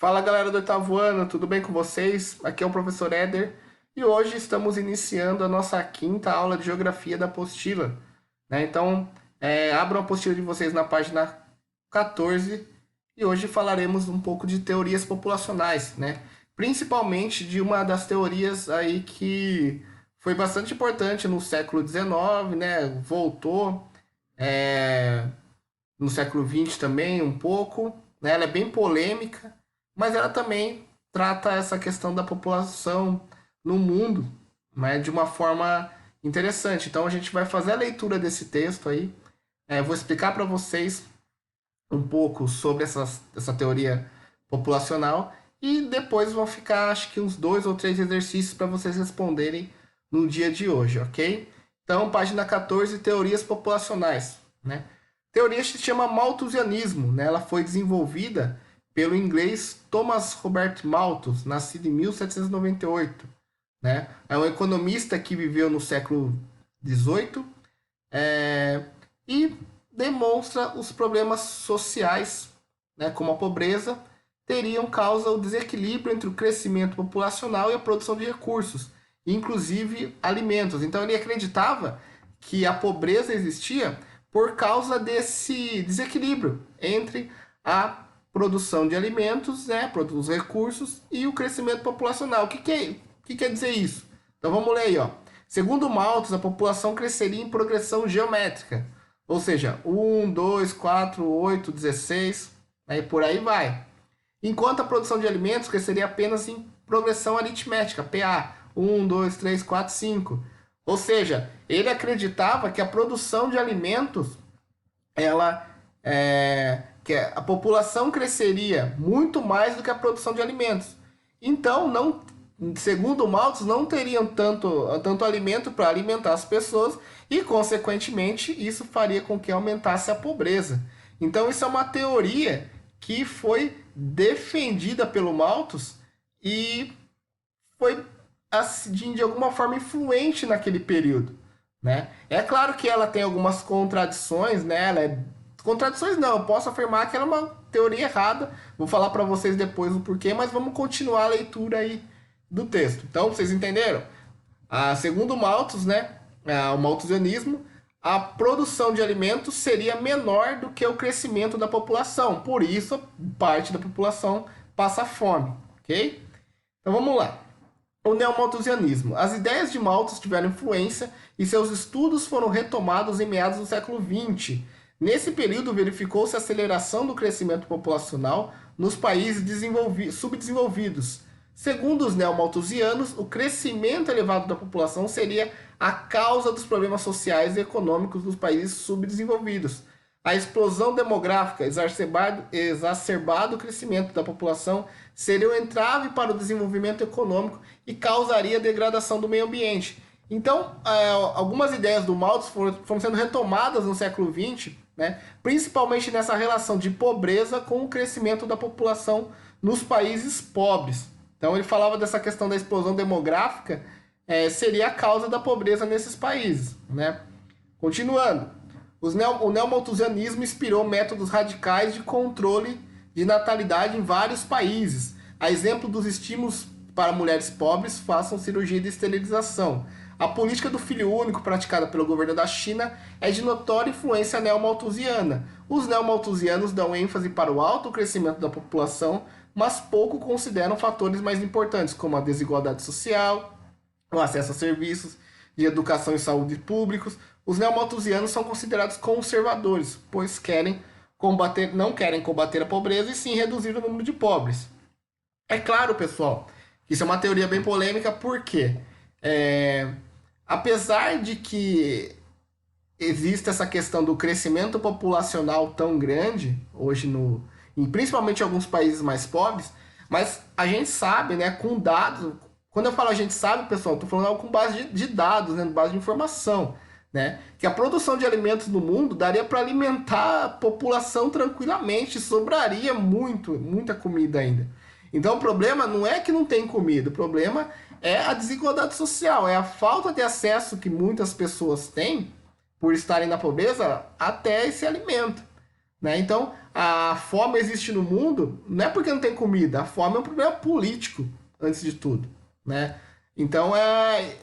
Fala galera do oitavo ano, tudo bem com vocês? Aqui é o professor Éder e hoje estamos iniciando a nossa quinta aula de geografia da apostila, né? Então, abram a apostila de vocês na página 14 e hoje falaremos um pouco de teorias populacionais, né? Principalmente de uma das teorias aí que foi bastante importante no século XIX, né? Voltou no século XX também um pouco, né? Ela é bem polêmica, mas ela também trata essa questão da população no mundo, né, de uma forma interessante. Então a gente vai fazer a leitura desse texto aí. Vou explicar para vocês um pouco sobre essa teoria populacional e depois vão ficar, acho que uns 2 ou 3 exercícios para vocês responderem no dia de hoje, ok? Então, página 14, teorias populacionais, né? Teoria se chama malthusianismo, né? Ela foi desenvolvida pelo inglês Thomas Robert Malthus, nascido em 1798. Né? É um economista que viveu no século XVIII e demonstra os problemas sociais, né, como a pobreza, teriam causa o desequilíbrio entre o crescimento populacional e a produção de recursos, inclusive alimentos. Então ele acreditava que a pobreza existia por causa desse desequilíbrio entre a produção de alimentos, né, dos recursos e o crescimento populacional. O que quer dizer isso? Então vamos ler aí, ó. Segundo Malthus, a população cresceria em progressão geométrica, ou seja, 1, 2, 4, 8, 16, aí por aí vai. Enquanto a produção de alimentos cresceria apenas em progressão aritmética, PA, 1, 2, 3, 4, 5. Ou seja, ele acreditava que a produção de alimentos, que a população cresceria muito mais do que a produção de alimentos. Então, não, segundo Malthus, não teriam tanto alimento para alimentar as pessoas e, consequentemente, isso faria com que aumentasse a pobreza. Então, isso é uma teoria que foi defendida pelo Malthus e foi, assim, de alguma forma influente naquele período. Né? É claro que ela tem algumas contradições, né? Contradições não, eu posso afirmar que ela é uma teoria errada. Vou falar para vocês depois o porquê, mas vamos continuar a leitura aí do texto. Então, vocês entenderam? Segundo Malthus, né, o malthusianismo, a produção de alimentos seria menor do que o crescimento da população. Por isso, parte da população passa fome, ok? Então, vamos lá. O neomalthusianismo. As ideias de Malthus tiveram influência e seus estudos foram retomados em meados do século XX. Nesse período, verificou-se a aceleração do crescimento populacional nos países subdesenvolvidos. Segundo os neomalthusianos, o crescimento elevado da população seria a causa dos problemas sociais e econômicos dos países subdesenvolvidos. A explosão demográfica, exacerbado o crescimento da população, seria um entrave para o desenvolvimento econômico e causaria degradação do meio ambiente. Então, algumas ideias do Malthus foram sendo retomadas no século XX, né, principalmente nessa relação de pobreza com o crescimento da população nos países pobres. Então, ele falava dessa questão da explosão demográfica, seria a causa da pobreza nesses países. Né? Continuando, o neomalthusianismo inspirou métodos radicais de controle de natalidade em vários países. A exemplo dos estímulos para mulheres pobres, façam cirurgia de esterilização. A política do filho único praticada pelo governo da China é de notória influência neomalthusiana. Os neomalthusianos dão ênfase para o alto crescimento da população, mas pouco consideram fatores mais importantes, como a desigualdade social, o acesso a serviços de educação e saúde públicos. Os neomalthusianos são considerados conservadores, pois não querem combater a pobreza e sim reduzir o número de pobres. É claro, pessoal, que isso é uma teoria bem polêmica, porque apesar de que existe essa questão do crescimento populacional tão grande hoje principalmente em alguns países mais pobres, mas a gente sabe, né, com dados, quando eu falo a gente sabe, pessoal, estou falando algo com base de dados, né, base de informação, né, que a produção de alimentos no mundo daria para alimentar a população tranquilamente, sobraria muita comida ainda. Então o problema não é que não tem comida, o problema é a desigualdade social, é a falta de acesso que muitas pessoas têm por estarem na pobreza até esse alimento. Né? Então, a fome existe no mundo, não é porque não tem comida, a fome é um problema político, antes de tudo, né? Então é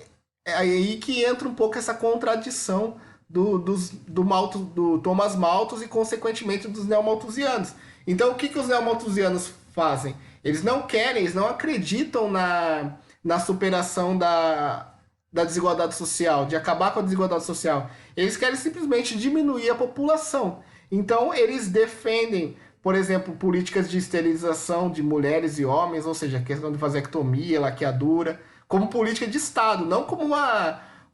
aí que entra um pouco essa contradição do Thomas Malthus e, consequentemente, dos neomalthusianos. Então, o que os neomalthusianos fazem? Eles não querem, eles não acreditam na superação da desigualdade social, de acabar com a desigualdade social. Eles querem simplesmente diminuir a população. Então, eles defendem, por exemplo, políticas de esterilização de mulheres e homens, ou seja, a questão de vasectomia, laqueadura, como política de Estado, não como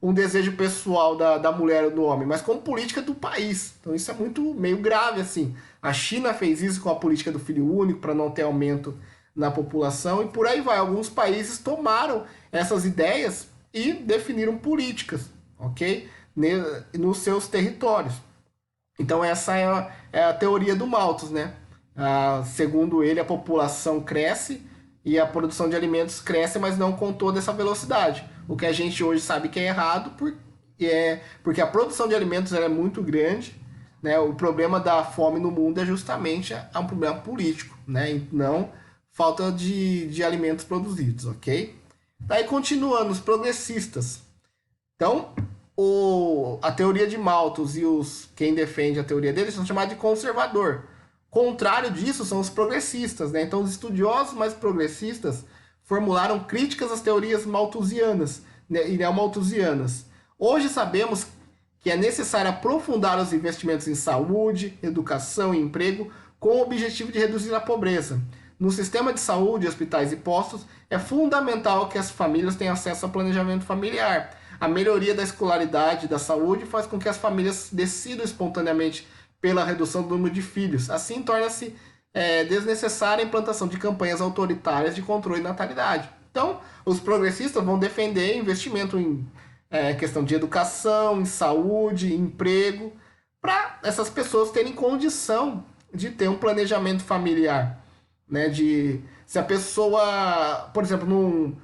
um desejo pessoal da mulher ou do homem, mas como política do país. Então isso é muito meio grave, assim. A China fez isso com a política do filho único para não ter aumento na população e por aí vai. Alguns países tomaram essas ideias e definiram políticas, ok? Nos seus territórios. Então essa é a teoria do Malthus, né? Segundo ele, a população cresce e a produção de alimentos cresce, mas não com toda essa velocidade. O que a gente hoje sabe que é errado, porque a produção de alimentos é muito grande, né? O problema da fome no mundo é justamente um problema político, né? E não falta de alimentos produzidos, ok? Daí continuando, os progressistas. Então, a teoria de Malthus e quem defende a teoria deles são chamados de conservador. Contrário disso são os progressistas, né? Então, os estudiosos mais progressistas formularam críticas às teorias malthusianas, né, e neomalthusianas. Hoje sabemos que é necessário aprofundar os investimentos em saúde, educação e emprego com o objetivo de reduzir a pobreza. No sistema de saúde, hospitais e postos, é fundamental que as famílias tenham acesso ao planejamento familiar. A melhoria da escolaridade e da saúde faz com que as famílias decidam espontaneamente pela redução do número de filhos. Assim, torna-se desnecessária a implantação de campanhas autoritárias de controle de natalidade. Então, os progressistas vão defender investimento em questão de educação, em saúde, em emprego, para essas pessoas terem condição de ter um planejamento familiar. Né? Se a pessoa, por exemplo,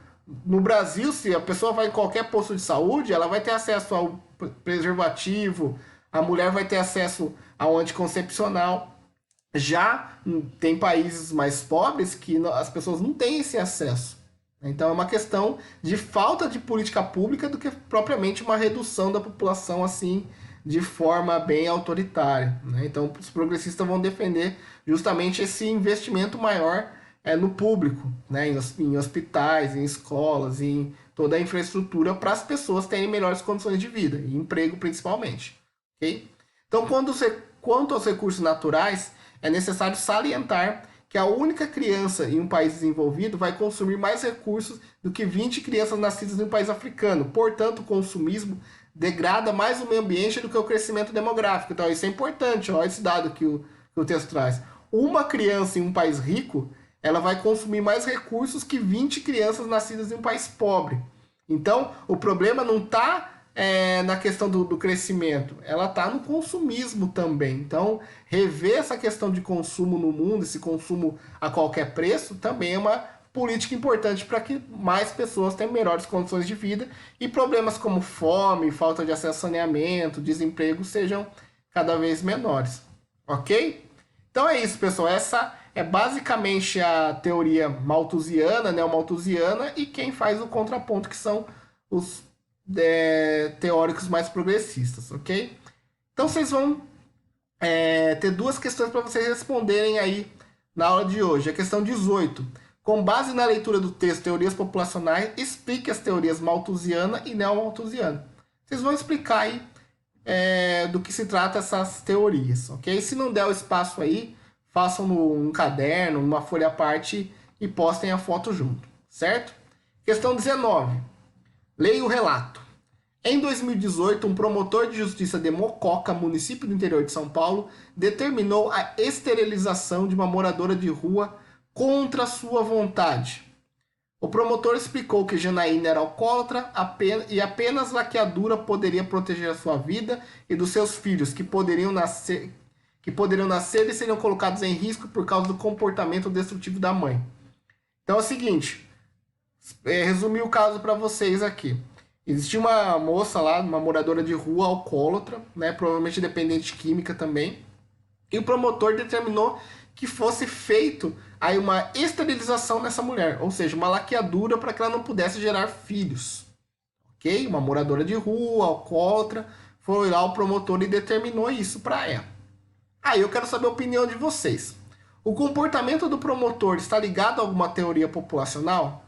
no Brasil, se a pessoa vai em qualquer posto de saúde, ela vai ter acesso ao preservativo, a mulher vai ter acesso ao anticoncepcional. Já tem países mais pobres que as pessoas não têm esse acesso. Então é uma questão de falta de política pública do que propriamente uma redução da população assim de forma bem autoritária. Né? Então os progressistas vão defender justamente esse investimento maior no público, né? Em hospitais, em escolas, em toda a infraestrutura para as pessoas terem melhores condições de vida, e emprego principalmente. Okay? Então, quanto aos recursos naturais, é necessário salientar que a única criança em um país desenvolvido vai consumir mais recursos do que 20 crianças nascidas em um país africano. Portanto, o consumismo degrada mais o meio ambiente do que o crescimento demográfico. Então, isso é importante, olha esse dado que o texto traz. Uma criança em um país rico, ela vai consumir mais recursos que 20 crianças nascidas em um país pobre. Então, o problema não está na questão do crescimento, ela está no consumismo também. Então, rever essa questão de consumo no mundo, esse consumo a qualquer preço, também é uma política importante para que mais pessoas tenham melhores condições de vida e problemas como fome, falta de acesso a saneamento, desemprego sejam cada vez menores. Ok? Então é isso, pessoal. Essa é basicamente a teoria malthusiana, neomalthusiana, e quem faz o contraponto, que são os teóricos mais progressistas, ok? Então vocês vão ter duas questões para vocês responderem aí na aula de hoje. A questão 18. Com base na leitura do texto Teorias Populacionais, explique as teorias malthusiana e neomalthusiana. Vocês vão explicar aí do que se trata essas teorias, ok? Se não der o espaço aí, façam num caderno, numa folha à parte e postem a foto junto, certo? Questão 19. Leia o relato. Em 2018, um promotor de justiça de Mococa, município do interior de São Paulo, determinou a esterilização de uma moradora de rua contra sua vontade. O promotor explicou que Janaína era alcoólatra e apenas laqueadura poderia proteger a sua vida e dos seus filhos, que poderiam nascer e seriam colocados em risco por causa do comportamento destrutivo da mãe. Então é o seguinte, resumir o caso para vocês aqui. Existia uma moça lá, uma moradora de rua alcoólatra, né, provavelmente dependente química também, E o promotor determinou que fosse feito aí uma esterilização nessa mulher, ou seja, uma laqueadura para que ela não pudesse gerar filhos. Ok? Uma moradora de rua, alcoólatra, foi lá o promotor e determinou isso para ela. Aí eu quero saber a opinião de vocês. O comportamento do promotor está ligado a alguma teoria populacional?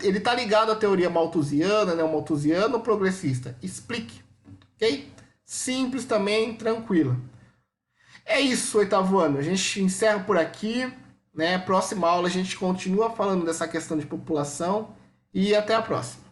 Ele está ligado à teoria malthusiana, né, malthusiano ou progressista? Explique. Ok? Simples também, tranquilo. É isso, oitavo ano. A gente encerra por aqui, né? Próxima aula a gente continua falando dessa questão de população e até a próxima.